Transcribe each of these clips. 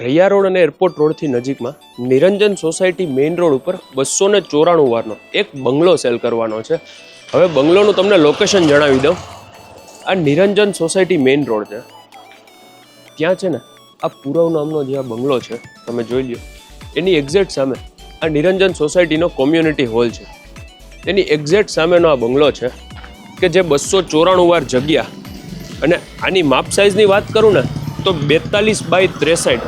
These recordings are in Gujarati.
રૈયા રોડ અને એરપોર્ટ રોડથી નજીકમાં નિરંજન સોસાયટી મેઇન રોડ ઉપર 294 વારનો એક બંગલો સેલ કરવાનો છે. હવે બંગલોનું તમને લોકેશન જણાવી દઉં. આ નિરંજન સોસાયટી મેઇન રોડ છે, ત્યાં છે ને આ પૂરવ નામનો જે આ બંગલો છે તમે જોઈ લ્યો, એની એક્ઝેક્ટ સામે આ નિરંજન સોસાયટીનો કોમ્યુનિટી હોલ છે. એની એક્ઝેક્ટ સામેનો આ બંગલો છે કે જે 294 વાર જગ્યા, અને આની માપ સાઇઝની વાત કરું ને તો 42 બાય 63,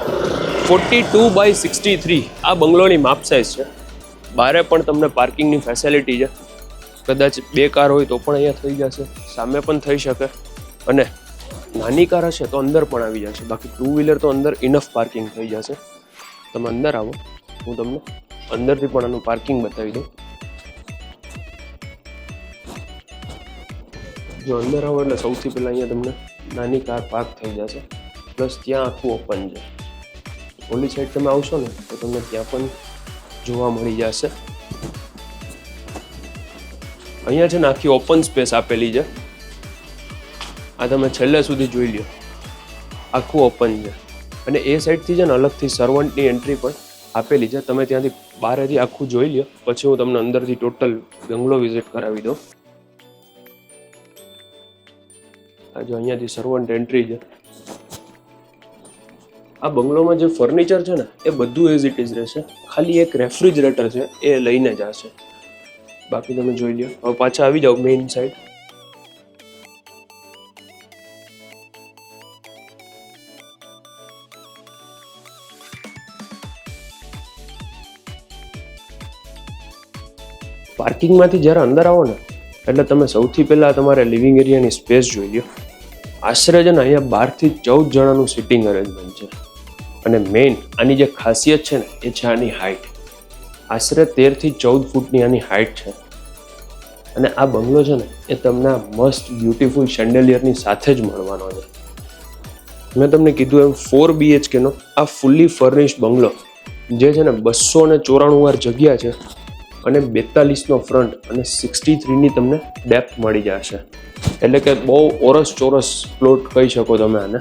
42 બાય 63 આ બંગલોની માપ સાઇઝ છે. બારે પણ તમને પાર્કિંગની ફેસિલિટી છે, કદાચ 2 કાર હોય તો પણ અહીંયા થઈ જશે, સામે પણ થઈ શકે, અને નાની કાર હશે તો અંદર પણ આવી જશે. બાકી 2 વ્હીલર તો અંદર ઇનફ પાર્કિંગ થઈ જશે. તમે અંદર આવો, હું તમને અંદરથી પણ આનું પાર્કિંગ બતાવી દઉં. જો અંદર આવો એટલે સૌથી પહેલાં અહીંયા તમને નાની કાર પાર્ક થઈ જશે, પ્લસ ત્યાં આખું ઓપન છે. ઓલી સાઈડ તમે આવશો ને તો તમને ત્યાં પણ જોવા મળી જશે. અહીંયા છે ને આખી ઓપન સ્પેસ આપેલી છે. આ તમે છેલ્લે સુધી જોઈ લ્યો, આખું ઓપન છે. અને એ સાઈડથી છે ને અલગથી સર્વન્ટની એન્ટ્રી પણ આપેલી છે. તમે ત્યાંથી બહારેથી આખું જોઈ લ્યો, પછી હું તમને અંદરથી ટોટલ બંગલો વિઝિટ કરાવી દઉં. આ જો અહીંયાથી સર્વન્ટ એન્ટ્રી છે. આ બંગલોમાં જે ફર્નિચર છે ને એ બધું એઝ ઇટ ઇઝ રહેશે, ખાલી એક રેફ્રિજરેટર છે એ લઈને જશે. બાકી તમે જોઈ લ્યો. હવે પાછા આવી જાઓ મેઇન સાઈડ. પાર્કિંગમાંથી જ્યારે અંદર આવો ને એટલે તમે સૌથી પહેલા તમારે લિવિંગ એરિયાની સ્પેસ જોઈ લ્યો. આશરે છે ને અહીંયા 12 થી 14 જણાનું સિટિંગ અરેન્જમેન્ટ છે. અને મેઇન આની જે ખાસિયત છે ને એ છે આની હાઇટ. આશરે 13 થી 14 ફૂટની આની હાઇટ છે. અને આ બંગલો છે ને એ તમને મસ્ત બ્યુટીફુલ શેન્ડેલિયરની સાથે જ મળવાનો છે. મેં તમને કીધું એમ 4 BHK નો આ ફૂલ્લી ફર્નિશ્ડ બંગલો જે છે ને 294 વાર જગ્યા છે, અને 42નો ફ્રન્ટ અને 63ની તમને ડેપ્થ મળી જશે. એટલે કે બહુ ચોરસ પ્લોટ કહી શકો તમે આને.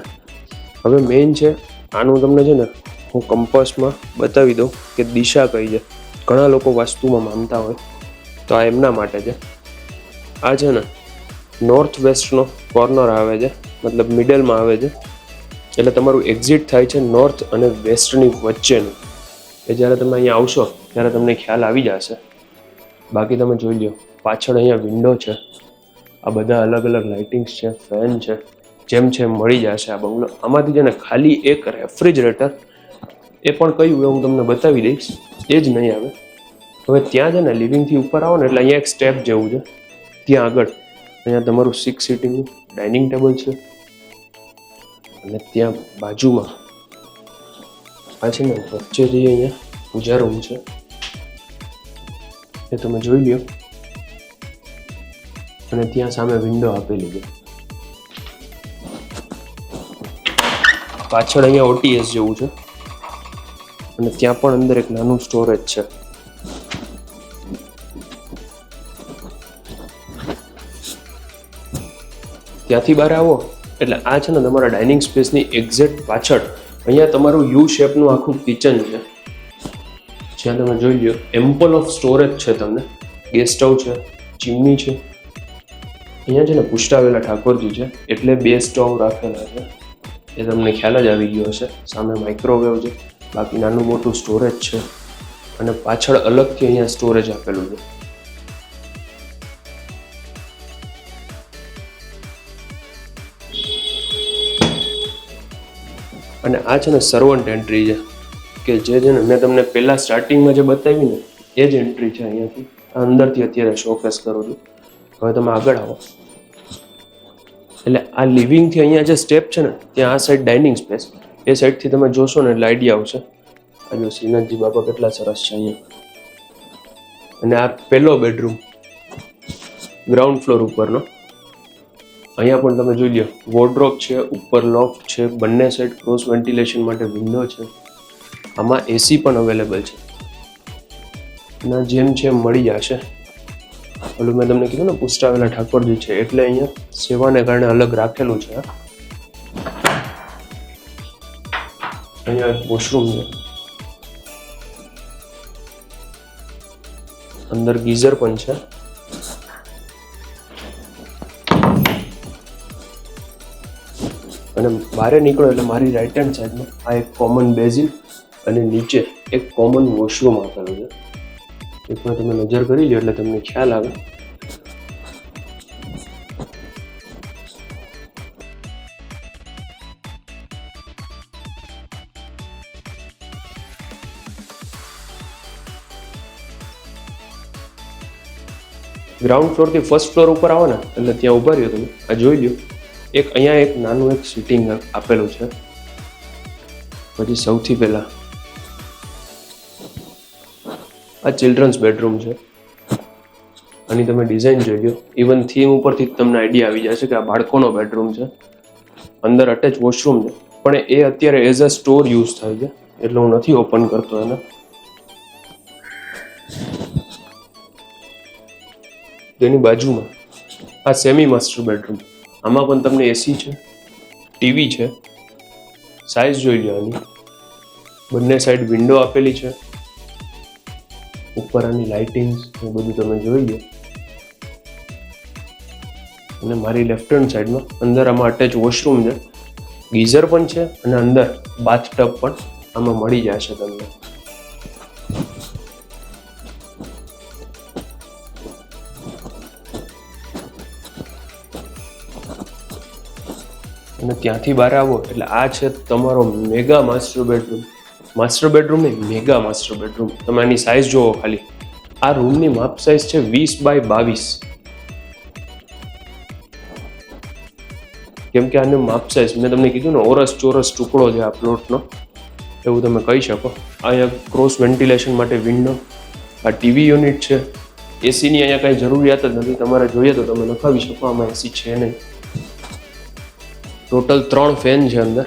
હવે મેઇન છે આનું તમને છે ને હું કમ્પાસમાં બતાવી દઉં કે દિશા કઈ છે. ઘણા લોકો વાસ્તુમાં માનતા હોય તો આ એમના માટે છે. આ છે ને નોર્થ વેસ્ટનો કોર્નર આવે છે, મતલબ મિડલમાં આવે છે. એટલે તમારું એક્ઝિટ થાય છે નોર્થ અને વેસ્ટની વચ્ચેનું. એ જ્યારે તમે અહીંયા આવશો ત્યારે તમને ખ્યાલ આવી જશે. બાકી તમે જોઈ લો, પાછળ અહીંયા વિન્ડો છે, આ બધા અલગ અલગ લાઇટિંગ્સ છે, ફેન છે, જેમ છે મળી જશે આ બંગલો. આમાંથી છે ને ખાલી એક રેફ્રિજરેટર, એ પણ કયું એ હું તમને બતાવી દઈશ, એ જ નહીં આવે. હવે ત્યાં છે ને લિવિંગથી ઉપર આવો ને એટલે અહીંયા એક સ્ટેપ જેવું છે. ત્યાં આગળ અહીંયા તમારું 6 સીટિંગનું ડાઇનિંગ ટેબલ છે, અને ત્યાં બાજુમાં આ છે ને વચ્ચેથી અહીંયા પૂજા રૂમ છે, એ તમે જોઈ લ્યો. અને ત્યાં સામે વિન્ડો આપેલી છે. પાછળ અહીંયા OTS જેવું છે, અને ત્યાં પણ અંદર એક નાનું સ્ટોરેજ છે. ત્યાંથી બહાર આવો એટલે આ છે ને તમારા ડાઇનિંગ સ્પેસની એક્ઝેક્ટ પાછળ અહીંયા તમારું યુ શેપનું આખું કિચન છે, જ્યાં તમે જોઈ લ્યો એમ્પલ ઓફ સ્ટોરેજ છે. તમને ગેસ સ્ટવ છે, ચીમની છે. અહીંયા છે ને પુષ્ટાવેલા ઠાકોરજી છે એટલે 2 સ્ટવ રાખેલા છે, એ તમને ખ્યાલ જ આવી ગયો હશે. સામે માઇક્રોવેવ છે, બાકી નાનું મોટું સ્ટોરેજ છે, અને પાછળ અલગથી અહીંયા સ્ટોરેજ આપેલું છે. અને આ છે ને સર્વન્ટ એન્ટ્રી છે, કે જે છે ને મેં તમને પહેલાં સ્ટાર્ટિંગમાં જે બતાવી ને એ જ એન્ટ્રી છે. અહીંયાથી અંદરથી અત્યારે શોકેસ કરું છું. હવે તમે આગળ આવો એટલે આ લિવિંગથી અહીંયા જે સ્ટેપ છે ને ત્યાં આ સાઈડ ડાઇનિંગ સ્પેસ, એ સાઈડથી તમે જોશો ને એટલે આઈડિયા આવશે. આ જો શ્રીનાથજી બાપા કેટલા સરસ છે અહીંયા. અને આ પહેલો બેડરૂમ ગ્રાઉન્ડ ફ્લોર ઉપરનો. અહીંયા પણ તમે જોઈ લો વોર્ડરોબ છે, ઉપર લોફ્ટ છે, બંને સાઈડ ક્રોસ વેન્ટિલેશન માટે વિન્ડો છે. આમાં AC પણ અવેલેબલ છે, અને જેમ છે એમ મળી જશે. ઓલું મેં તમને કીધું ને પુષ્ટાવેલા ઠાકોરજી છે એટલે અહીંયા સેવાને કારણે અલગ રાખેલું છે. અહીંયા એક વોશરૂમ છે, અંદર ગીઝર પણ છે. અને બહાર નીકળો એટલે મારી રાઈટ હેન્ડ સાઈડમાં આ એક કોમન બેઝિન અને નીચે એક કોમન વોશરૂમ આપેલું છે. એકવાર તમે નજર કરી લો એટલે તમને ખ્યાલ આવે. ગ્રાઉન્ડ ફ્લોરથી ફર્સ્ટ ફ્લોર ઉપર આવો ને એટલે ત્યાં ઊભા રહ્યો તમે. આ જોઈ લ્યો, એક અહીંયા એક નાનું એક સિટિંગ આપેલું છે. પછી સૌથી પહેલા આ ચિલ્ડ્રન્સ બેડરૂમ છે. આની તમે ડિઝાઇન જોઈ લો. ઇવન થીમ ઉપરથી તમને આઈડિયા આવી જશે કે આ બાળકોનો બેડરૂમ છે. અંદર અટેચ વોશરૂમ છે, પણ એ અત્યારે એઝ અ સ્ટોર યુઝ થાય છે એટલે હું નથી ઓપન કરતો એને. તેની બાજુમાં આ સેમી માસ્ટર બેડરૂમ. આમાં પણ તમને એસી છે, ટીવી છે. સાઇઝ જોઈ લો આની. બંને સાઈડ વિન્ડો આપેલી છે. ઉપર આની લાઇટિંગ્સ એ બધું તમે જોઈ લો. અને મારી લેફ્ટ હેન્ડ સાઈડમાં અંદર આમાં અટેચ વોશરૂમ છે, ગીઝર પણ છે અને અંદર બાથ ટબ પણ આમાં મળી જશે તમને. અને ત્યાંથી બહાર આવો એટલે આ છે તમારો mega master bedroom. Master bedroom નહીં, મેગા માસ્ટર બેડરૂમ. તમે આની સાઇઝ જુઓ ખાલી. આ રૂમની માપ સાઇઝ છે 20x22. કેમ કે આને માપ સાઇઝ મેં તમને કીધું ને, ચોરસ ટુકડો છે આ પ્લોટનો, એવું તમે કહી શકો. અહીંયા ક્રોસ વેન્ટિલેશન માટે વિન્ડો, આ ટીવી યુનિટ છે. એસીની અહીંયા કાંઈ જરૂરિયાત જ નથી. તમારે જોઈએ તો તમે નખાવી શકો, આમાં એસી છે નહીં. ટોટલ 3 ફેન છે અંદર.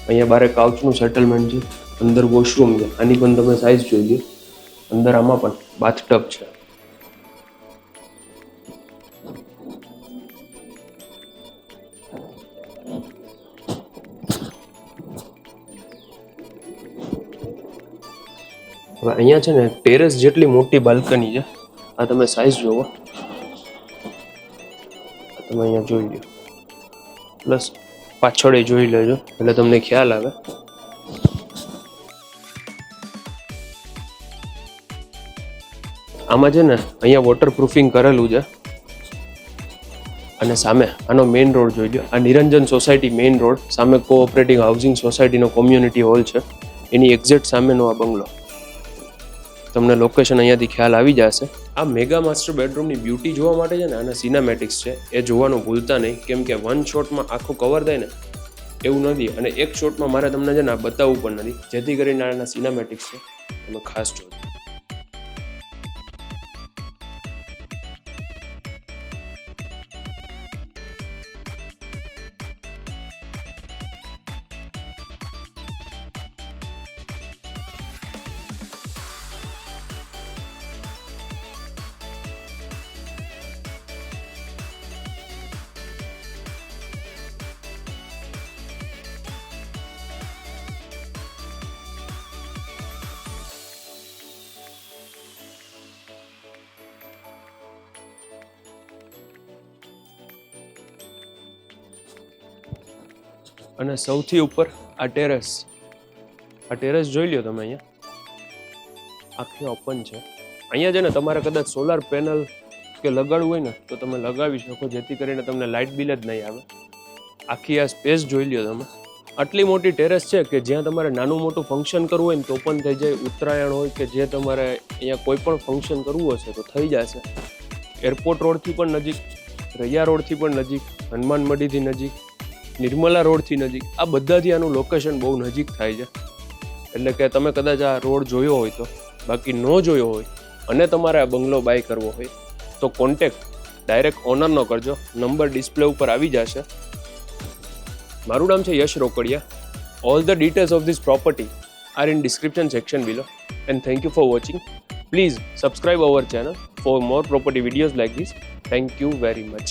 અહીંયા બારે કાઉચનું સેટલમેન્ટ છે. અંદર વોશરૂમ છે, આની પણ તમે સાઇઝ જોઈ લો. અંદર આમાં પણ બાથટબ છે. હવે અહીંયા છે ને ટેરેસ જેટલી મોટી બાલ્કની છે. આ તમે સાઇઝ જોવો, તમે અહીંયા જોઈ લો. પ્લસ પાછળ જોઈ લેજો એટલે તમને ખ્યાલ આવે. આમાં છે ને અહીંયા વોટરપ્રૂફિંગ કરેલું છે. અને સામે આનો મેઇન રોડ જોઈ લો. આ નિરંજન સોસાયટી મેઇન રોડ સામે કોઓપરેટિવ હાઉસિંગ સોસાયટીનો કોમ્યુનિટી હોલ છે. એની એક્ઝેક્ટ સામેનો આ બંગલો. તમને લોકેશન અહીંયાથી ખ્યાલ આવી જશે. આ મેગા માસ્ટર બેડરૂમની બ્યુટી જોવા માટે છે ને આના સિનેમેટિક્સ છે, એ જોવાનું ભૂલતા નહીં. કેમ કે વન શોટમાં આખું કવર થાય ને એવું નથી, અને એક શોટમાં મારે તમને છે ને આ બતાવવું પણ નથી. જેથી કરીને આના સિનેમેટિક્સ છે, તમે ખાસ જોજો. અને સૌથી ઉપર આ ટેરેસ જોઈ લો તમે. અહીંયા આખી ઓપન છે. અહીંયા છે ને તમારે કદાચ સોલાર પેનલ કે લગાડવું હોય ને તો તમે લગાવી શકો, જેથી કરીને તમને લાઇટ બિલ જ નહીં આવે. આખી આ સ્પેસ જોઈ લો તમે. આટલી મોટી ટેરેસ છે કે જ્યાં તમારે નાનું મોટું ફંક્શન કરવું હોય ને તો પણ થઈ જાય. ઉત્તરાયણ હોય કે જે તમારે અહીંયા કોઈ પણ ફંક્શન કરવું હશે તો થઈ જશે. એરપોર્ટ રોડથી પણ નજીક, રૈયા રોડથી પણ નજીક, હનુમાન મઢીથી નજીક, નિર્મલા રોડથી નજીક. આ બધાથી આનું લોકેશન બહુ નજીક થાય છે. એટલે કે તમે કદાચ આ રોડ જોયો હોય તો, બાકી ન જોયો હોય અને તમારે આ બંગલો બાય કરવો હોય તો કોન્ટેક્ટ ડાયરેક્ટ ઓનરનો કરજો. નંબર ડિસ્પ્લે ઉપર આવી જશે. મારું નામ છે Yash Rokadiya. All the details of this property are in description section below. And thank you for watching. Please subscribe our channel for more property videos like this. Thank you very much.